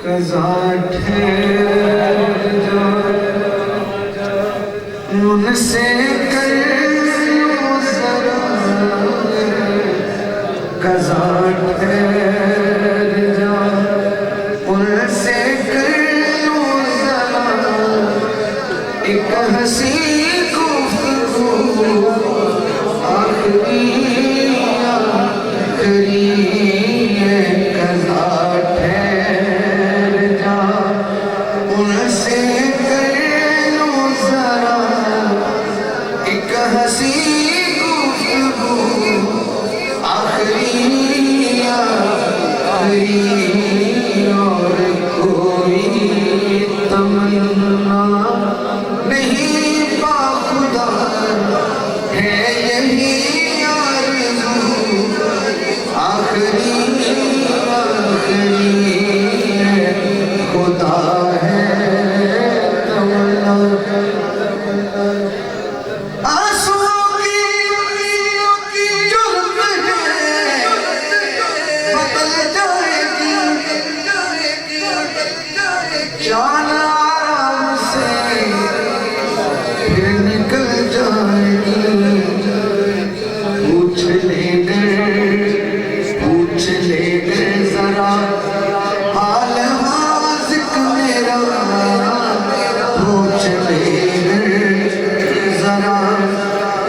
कज़ा ठहर जा उनसे कर लो ज़रा, कज़ा ठहर जा उनसे कर लो ज़रा, एक हंसी गुफ्तगू आखिरी आखिरी है, कज़ा ठहर जा उनसे कर लो ज़रा, एक हंसी गुफ्तगू आखिरी आखिरी, और कोई तमन्ना नहीं बाखुदा है यही आरज़ू, आखिरी आखिरी है, खुदा है तमन्ना। आंसुओं की जुल्फ़ है बदल जाएगी, जान आराम से फिर निकल जाएगी। पूछ ले जरा हाल हाज़िक मेरा, पूछ ले जरा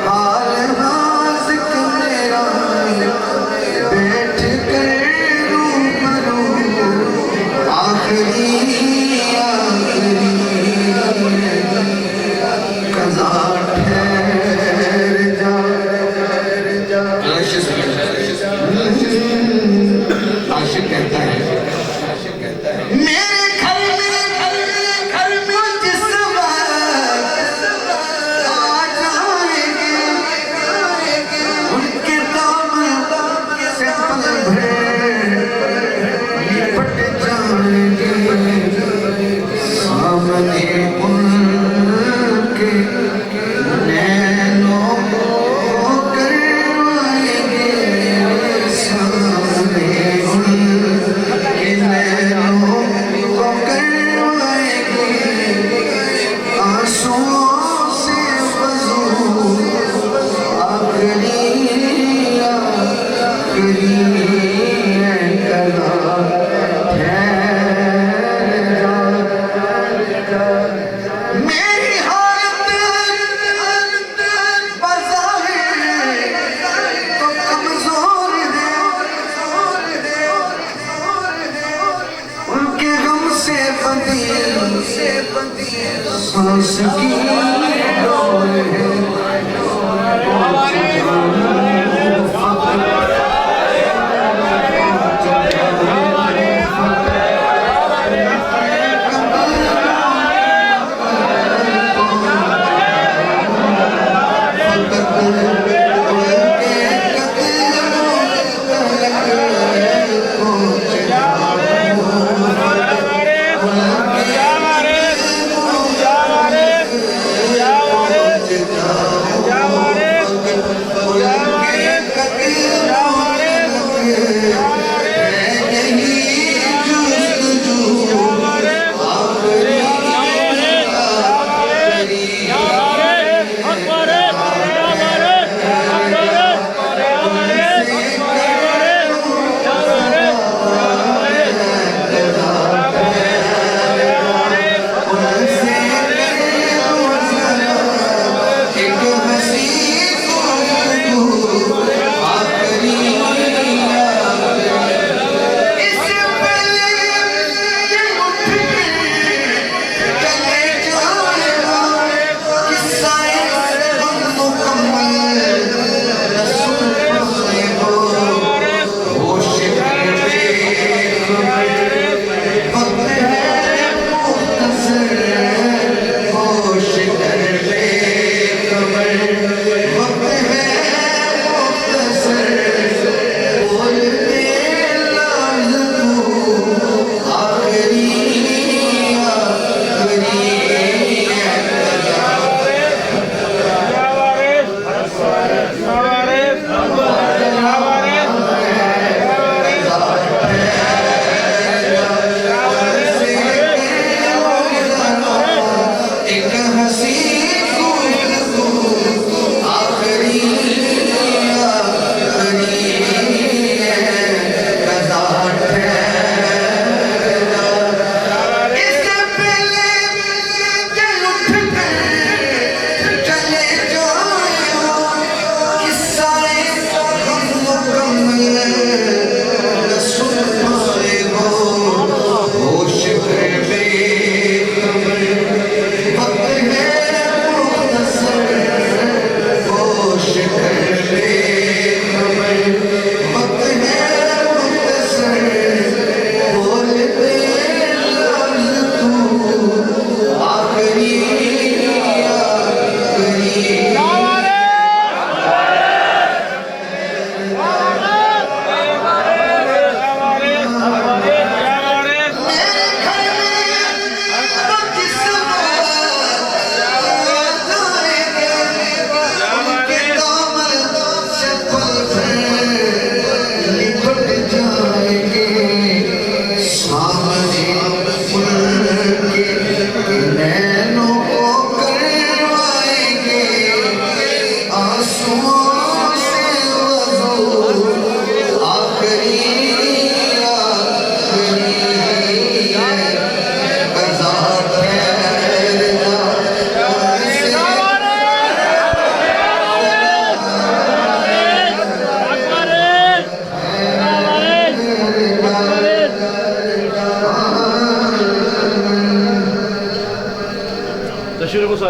हाल हाज़िक मेरा, बैठ कर रूबरू आखिरी आखिरी, कज़ा ठहर जा। आशिक कहता है मेरे घर में जिस वक्त आ जाएंगे, उनके दामन से पल भर लिपट जाएंगे, सामने उनके नैनों को करवाएंगे, सामने उनके नैनों को करवाएंगे, आंसुओं से वज़ू आखिरी आखिरी है, कज़ा ठहर जा। मेरी हालत बज़ाहिर तो कमज़ोर है, उनके गम से बंधी सांस की डोर है।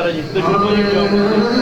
ਹੈ ਜੀ ਤੇ ਸ਼ੁਰੂ ਤੋਂ ਜੀ